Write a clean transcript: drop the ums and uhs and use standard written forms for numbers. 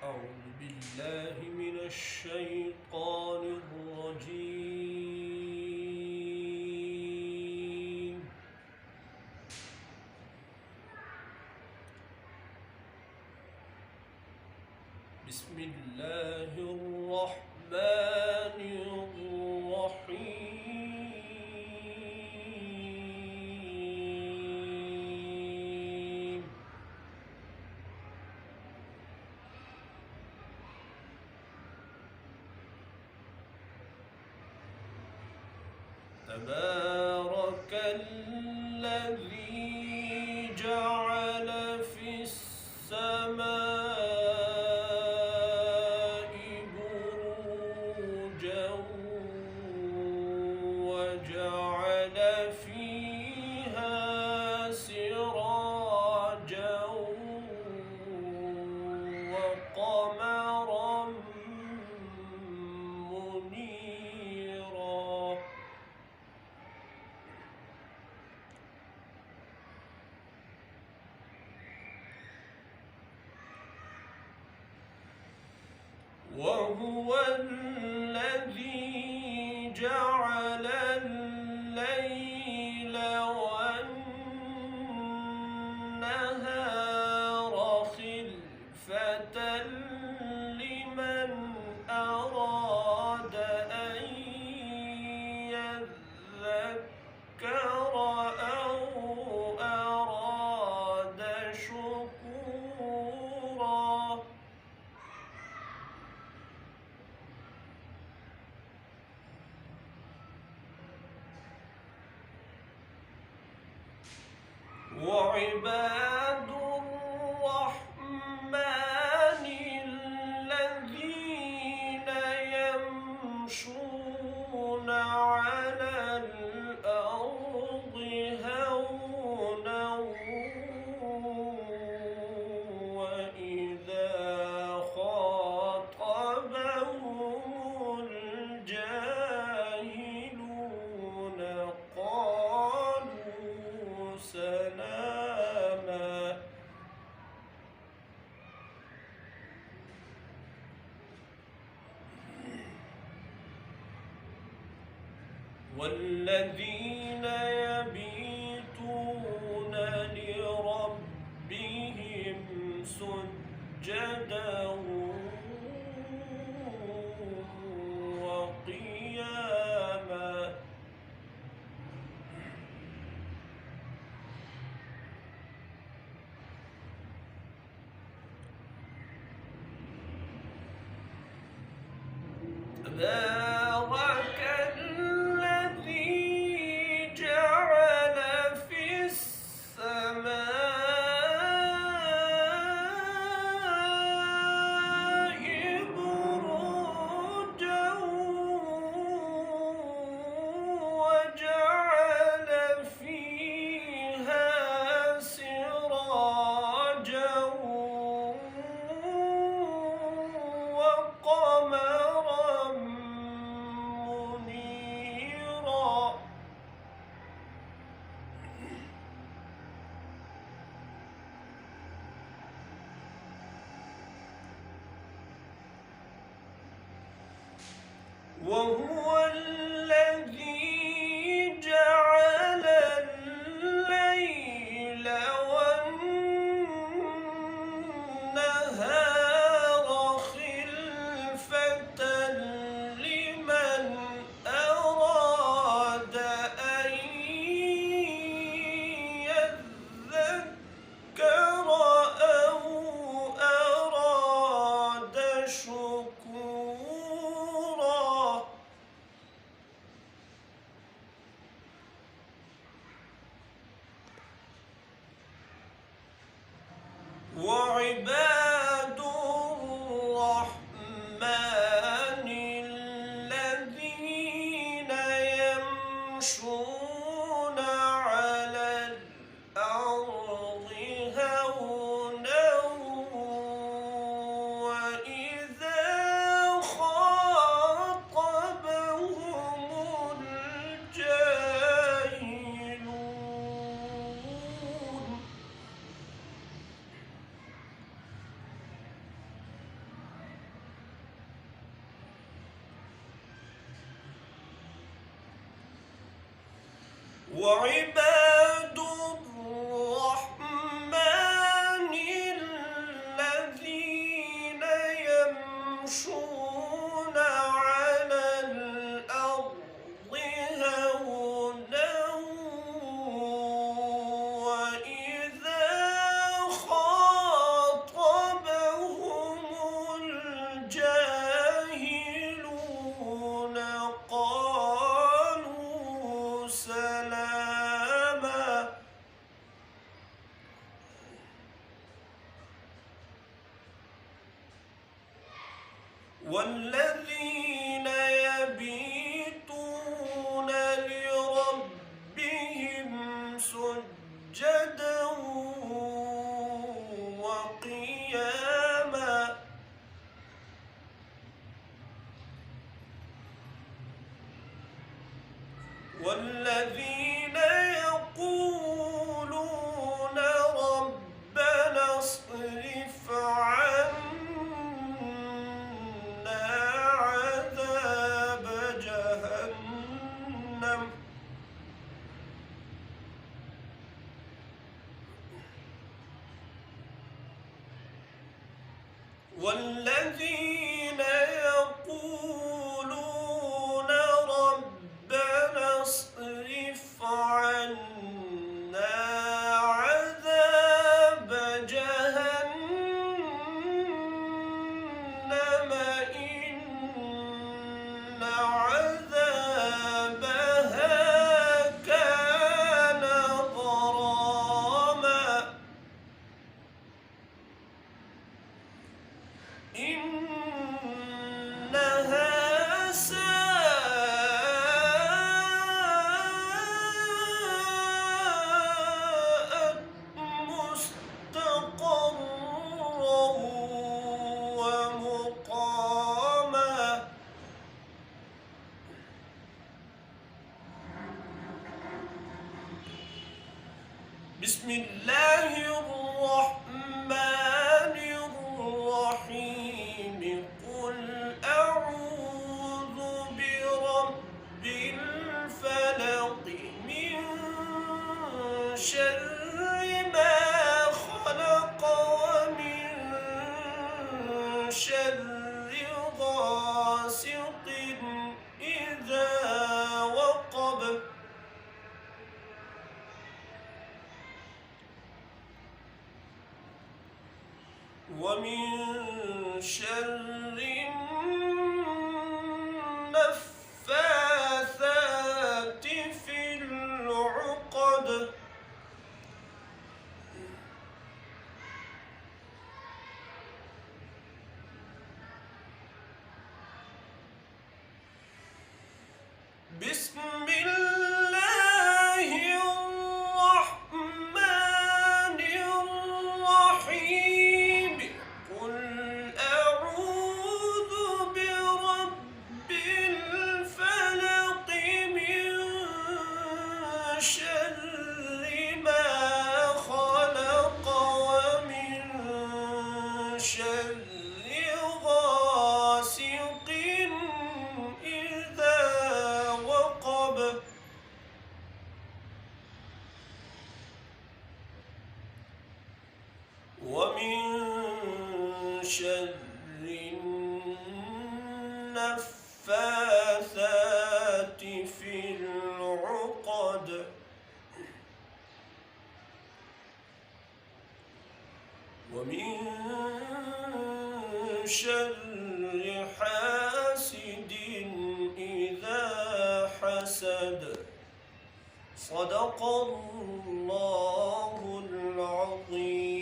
أعوذ بالله من الشيطان الرجيم. بسم الله الرحمن الرحيم. تبارك الذي جعل في السماء بروجا وجعل فيها سراجا وقمرا منيرا. وهو الذي جعل الليل والنهار خلفة لمن أراد أن يذكر أو أراد شكورا. وعباد الرحمن الذين يمشون على الأرض هونا وإذا خاطبهم الجاهلون قالوا سلاما. والذين يبيتون لربهم سجدا وقياما. تبارك الذي جعل في السماء بروجا وجعل فيها سراجا وقمرا منيرا. وهو الذي جعل الليل والنهار خلفة لمن أراد أن يذكر أو أراد شكورا. وعباد الرحمن الذين يمشون على الأرض هونا وإذا خاطبهم الجاهلون وعباد الرحمن الذين يمشون على الأرض هونا وإذا خاطبهم الجاهلون قالوا سلاما. والذين يبيتون لربهم سجدا وقياما والذين يقولون ربنا اصرف عنا عذاب جهنم والذين يقولون ربنا اصرف عنا عذاب جهنم إن عذابها كان غراما إنها ساءت مستقرا ومقاما. بسم الله الرحمن الرحيم. قل أعوذ برب الفلق من شر ما خلق ومن شر غاسق إذا وقب ومن شر النفاثات في العقد بسم الله الرحمن الرحيم. قل أعوذ برب الفلق من شر ما خلق ومن شر غاسق إذا وقب ومن شر النفاثات في العقد ومن شر حاسد إذا حسد. صدق الله العظيم.